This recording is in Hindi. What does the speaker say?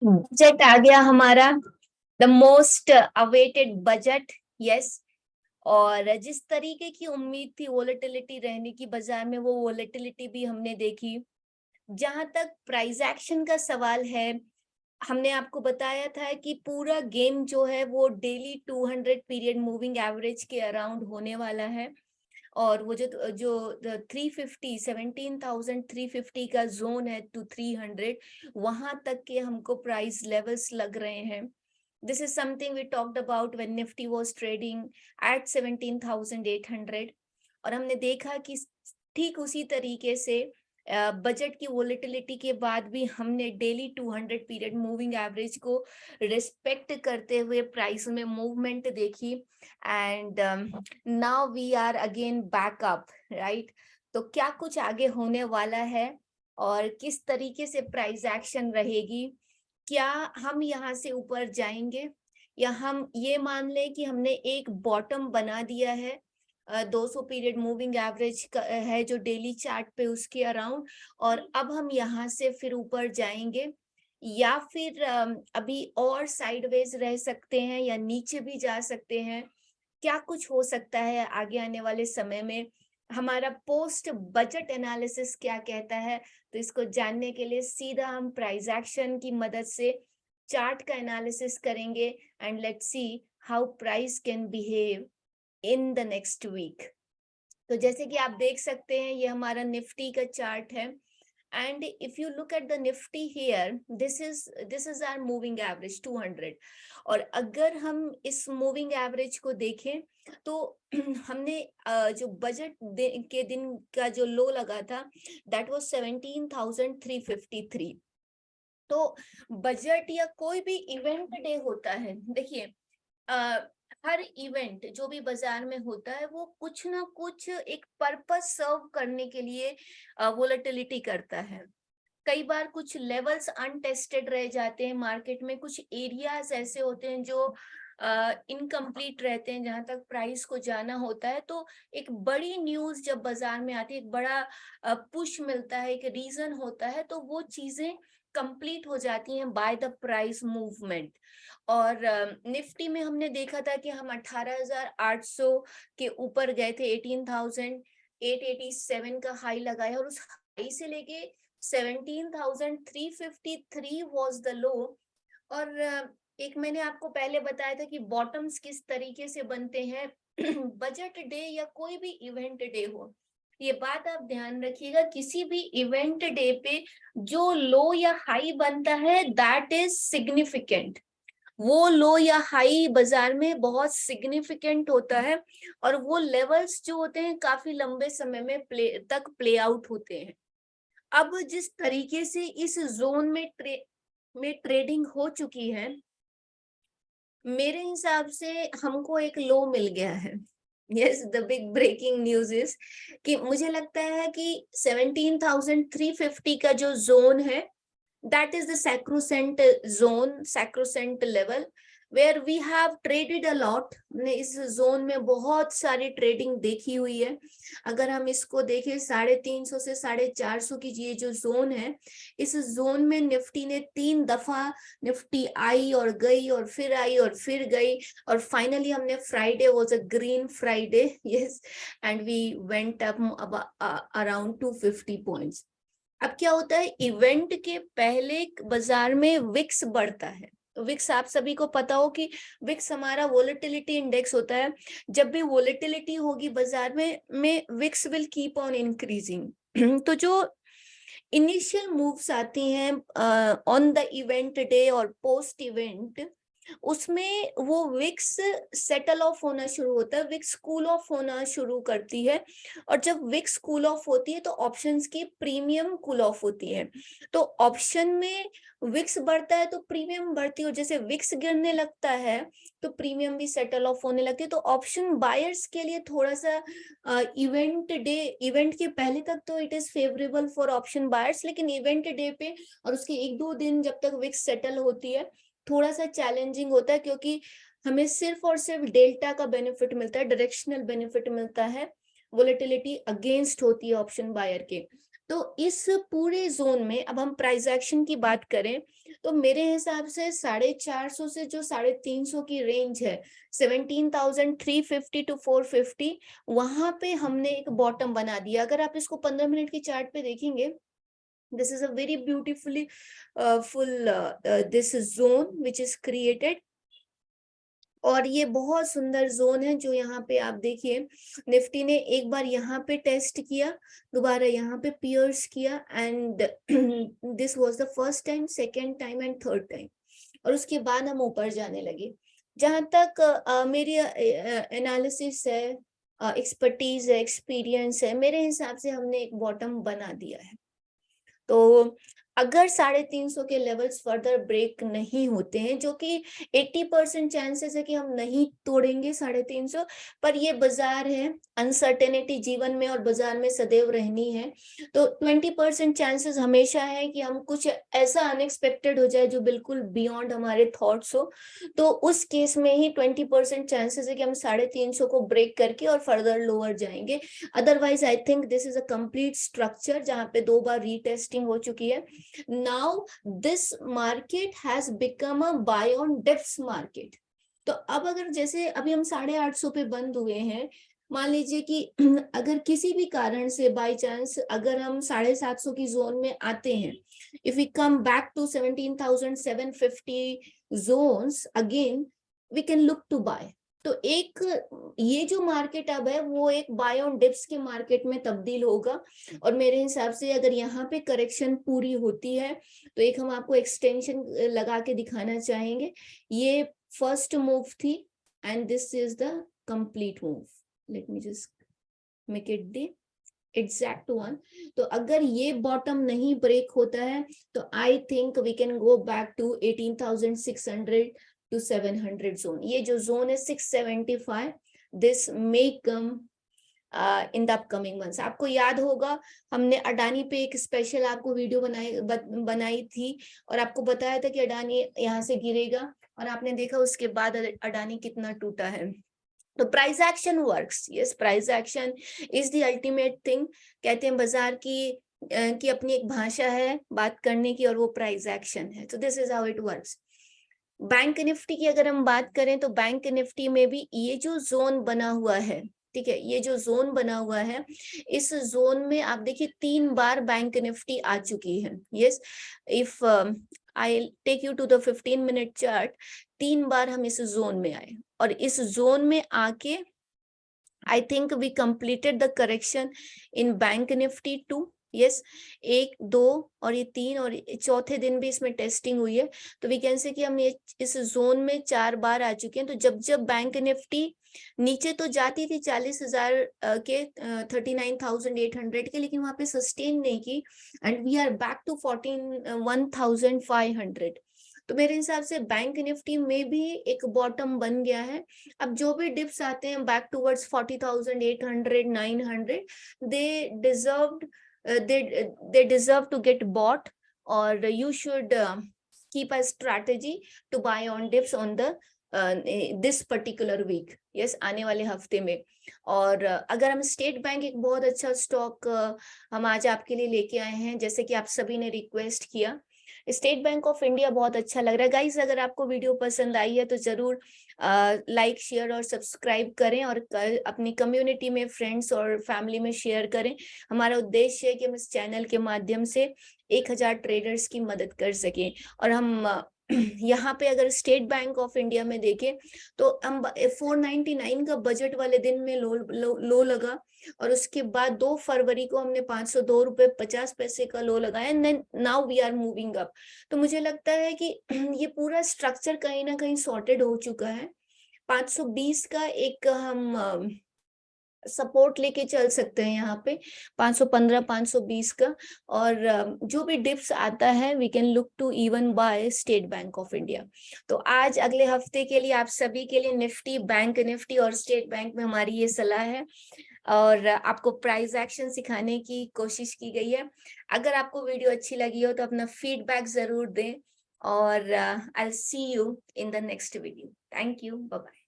बजट आ गया हमारा, the most awaited budget. Yes. और जिस तरीके की उम्मीद थी वोलेटिलिटी रहने की बाजार में, वो वोलेटिलिटी भी हमने देखी। जहां तक प्राइस एक्शन का सवाल है, हमने आपको बताया था कि पूरा गेम जो है वो डेली 200 पीरियड मूविंग एवरेज के अराउंड होने वाला है। और वो जो जो 350 17,350 का जोन है टू 300, वहां तक के हमको प्राइस लेवल्स लग रहे हैं। This is something we talked about when Nifty was trading at 17,800। और हमने देखा कि ठीक उसी तरीके से बजट की वोलेटिलिटी के बाद भी हमने डेली 200 पीरियड मूविंग एवरेज को रिस्पेक्ट करते हुए प्राइस में मूवमेंट देखी। And now we are again back up, right. तो क्या कुछ आगे होने वाला है और किस तरीके से प्राइस एक्शन रहेगी? क्या हम यहाँ से ऊपर जाएंगे, या हम ये मान लें कि हमने एक बॉटम बना दिया है 200 पीरियड मूविंग एवरेज है जो डेली चार्ट पे उसके अराउंड, और अब हम यहाँ से फिर ऊपर जाएंगे, या फिर अभी और साइडवेज रह सकते हैं या नीचे भी जा सकते हैं? क्या कुछ हो सकता है आगे आने वाले समय में? हमारा पोस्ट बजट एनालिसिस क्या कहता है? तो इसको जानने के लिए सीधा हम प्राइस एक्शन की मदद से चार्ट का एनालिसिस करेंगे and let's see how price can behave in the next week. तो जैसे कि आप देख सकते हैं, ये हमारा निफ्टी का चार्ट है। And if you look at the nifty here, this is our moving average 200। और अगर हम इस मूविंग एवरेज को देखें तो हमने जो बजट के दिन का जो लो लगा था दैट वाज 17,353। तो बजट या कोई भी इवेंट डे होता है, देखिए हर इवेंट जो भी बाजार में होता है वो कुछ ना कुछ एक पर्पस सर्व करने के लिए वोलेटिलिटी करता है। कई बार कुछ लेवल्स अनटेस्टेड रह जाते हैं मार्केट में, कुछ एरियाज ऐसे होते हैं जो इनकम्प्लीट रहते हैं जहां तक प्राइस को जाना होता है। तो एक बड़ी न्यूज जब बाजार में आती है, एक बड़ा पुश मिलता है, एक रीजन होता है, तो वो चीजें कंप्लीट हो जाती हैं बाय द प्राइस मूवमेंट। और निफ्टी में हमने देखा था कि हम 18,800 के ऊपर गए थे, 18,887 का हाई लगाया, और उस हाई से लेके 17,353 was the low। और एक मैंने आपको पहले बताया था कि बॉटम्स किस तरीके से बनते हैं बजट डे या कोई भी इवेंट डे हो, ये बात आप ध्यान रखिएगा, किसी भी इवेंट डे पे जो लो या हाई बनता है दैट इज सिग्निफिकेंट। वो लो या हाई बाजार में बहुत सिग्निफिकेंट होता है, और वो लेवल्स जो होते हैं काफी लंबे समय में प्ले आउट होते हैं। अब जिस तरीके से इस जोन में ट्रेडिंग हो चुकी है, मेरे हिसाब से हमको एक लो मिल गया है। Yes, the big breaking news is कि मुझे लगता है कि 17,350 का जो जोन है that is the sacrosanct zone, sacrosanct level where we have traded a lot। हमने इस जोन में बहुत सारी ट्रेडिंग देखी हुई है। अगर हम इसको देखें 350 से 450 की ये जो जोन है, इस जोन में निफ्टी ने 3 दफा निफ्टी आई और गई और फिर आई और फिर गई, और फाइनली हमने Friday was a green Friday, yes, and we went up around 250 points. अब क्या होता है, इवेंट के पहले बाजार में विक्स बढ़ता है। विक्स आप सभी को पता हो कि विक्स हमारा वोलेटिलिटी इंडेक्स होता है। जब भी वोलेटिलिटी होगी बाजार में VIX will keep on increasing. तो जो इनिशियल मूव्स आती हैं ऑन द इवेंट डे और पोस्ट इवेंट, उसमें वो विक्स सेटल ऑफ होना शुरू होता है, विक्स कूल ऑफ होना शुरू करती है। और जब विक्स कूल ऑफ होती है तो ऑप्शंस की प्रीमियम कूल ऑफ होती है। तो ऑप्शन में विक्स बढ़ता है तो प्रीमियम बढ़ती है, जैसे विक्स गिरने लगता है तो प्रीमियम भी सेटल ऑफ होने लगती है। तो ऑप्शन बायर्स के लिए थोड़ा सा इवेंट के पहले तक तो it is favourable for option buyers, लेकिन इवेंट डे पे और उसके 1-2 दिन जब तक विक्स सेटल होती है थोड़ा सा चैलेंजिंग होता है, क्योंकि हमें सिर्फ और सिर्फ डेल्टा का बेनिफिट मिलता है, डायरेक्शनल बेनिफिट मिलता है, वोलेटिलिटी अगेंस्ट होती है ऑप्शन बायर के। तो इस पूरे जोन में अब हम प्राइस एक्शन की बात करें तो मेरे हिसाब से 450 से जो 350 की रेंज है, 17,350 टू 450, वहां पे हमने एक बॉटम बना दिया। अगर आप इसको 15 मिनट की चार्ट पे देखेंगे, this is a very beautifully full this zone which is created, और ये बहुत सुंदर जोन है जो यहाँ पे आप देखिए निफ्टी ने एक बार यहाँ पे टेस्ट किया, दोबारा यहाँ पे पियर्स किया, and this was the first time, second time and third time, और उसके बाद हम ऊपर जाने लगे। जहां तक मेरी एनालिसिस है, एक्सपर्टीज है, एक्सपीरियंस है, मेरे हिसाब से हमने एक बॉटम बना दिया है। तो अगर 350 के लेवल्स फर्दर ब्रेक नहीं होते हैं, जो कि 80% चांसेस है कि हम नहीं तोड़ेंगे 350, पर ये बाजार है, अनसर्टेनिटी जीवन में और बाजार में सदैव रहनी है, तो 20% चांसेस हमेशा है कि हम कुछ ऐसा अनएक्सपेक्टेड हो जाए जो बिल्कुल बियॉन्ड हमारे थॉट्स हो, तो उस केस में ही 20% चांसेस है कि हम 350 को ब्रेक करके और फर्दर लोअर जाएंगे। Otherwise I think this is a complete structure जहां पे 2 बार रीटेस्टिंग हो चुकी है। Now this market has become a buy on dips market. तो अब अगर जैसे अभी हम 850 पे बंद हुए हैं, मान लीजिए कि अगर किसी भी कारण से बाय चांस अगर हम 750 की जोन में आते हैं, if we come back to 17,750 zones again, we can look to buy. तो एक ये जो मार्केट अब है वो एक बाय ऑन डिप्स के मार्केट में तब्दील होगा, और मेरे हिसाब से अगर यहाँ पे करेक्शन पूरी होती है तो एक हम आपको एक्सटेंशन लगा के दिखाना चाहेंगे। ये फर्स्ट मूव थी and this is the complete move. Let me just make it the exact one. तो अगर ये बॉटम नहीं ब्रेक होता है तो I think we can go back to 18,600 to 700 zone. ये जो जोन है 675, this may come in the upcoming months. आपको याद होगा हमने अडानी पे एक स्पेशल आपको वीडियो बनाई थी और आपको बताया था कि अडानी यहाँ से गिरेगा, और आपने देखा उसके बाद अडानी कितना टूटा है। तो price action works, yes, price action is the ultimate thing. कहते हैं बाजार की अपनी एक भाषा है बात करने की, और वो प्राइस एक्शन है। तो this is how it works. Bank Nifty की अगर हम बात करें तो बैंक निफ्टी में भी ये जो जोन बना हुआ है, ठीक है, ये जो जोन बना हुआ है, इस जोन में आप देखिए 3 बार बैंक निफ्टी आ चुकी है। Yes, if I take you to the 15-minute chart, 3 बार हम इस जोन में आए, और इस जोन में आके I think we completed the correction in bank Nifty 2। Yes, 1, 2 और ये 3, और चौथे दिन भी इसमें टेस्टिंग हुई है। तो वी कैन से कि हम ये इस जोन में 4 बार आ चुके हैं। तो जब जब बैंक निफ्टी नीचे तो जाती थी 40,000 के, 39,800 के, लेकिन वहां पे सस्टेन नहीं की, and we are back to 1,500। तो मेरे हिसाब से बैंक निफ्टी में भी एक बॉटम बन गया है। अब जो भी डिप्स आते हैं back towards 40,800, 900, they deserved they deserve to get bought, or you should keep a strategy to buy on dips on the this particular week, yes, आने वाले हफ्ते में। और अगर हम स्टेट बैंक, एक बहुत अच्छा स्टॉक हम आज आपके लिए लेके आए हैं, जैसे कि आप सभी ने रिक्वेस्ट किया, स्टेट बैंक ऑफ इंडिया बहुत अच्छा लग रहा है। गाइस, अगर आपको वीडियो पसंद आई है तो जरूर लाइक, शेयर और सब्सक्राइब करें, और अपनी कम्युनिटी में, फ्रेंड्स और फैमिली में शेयर करें। हमारा उद्देश्य है कि हम इस चैनल के माध्यम से 1000 ट्रेडर्स की मदद कर सकें। और हम यहाँ पे अगर स्टेट बैंक ऑफ इंडिया में देखें तो हम 499 का बजट वाले दिन में लो लगा, और उसके बाद 2 फरवरी को हमने 502 रुपए 50 पैसे का लो लगाया, and now we are moving up. तो मुझे लगता है कि ये पूरा स्ट्रक्चर कहीं ना कहीं सॉर्टेड हो चुका है। 520 का एक हम सपोर्ट लेके चल सकते हैं यहाँ पे, 515, 520 का, और जो भी डिप्स आता है we can look to even buy State Bank of India. तो आज अगले हफ्ते के लिए आप सभी के लिए निफ्टी, बैंक निफ्टी और स्टेट बैंक में हमारी ये सलाह है, और आपको प्राइस एक्शन सिखाने की कोशिश की गई है। अगर आपको वीडियो अच्छी लगी हो तो अपना फीडबैक जरूर दें, और I will see you in the next video. Thank you, bye bye.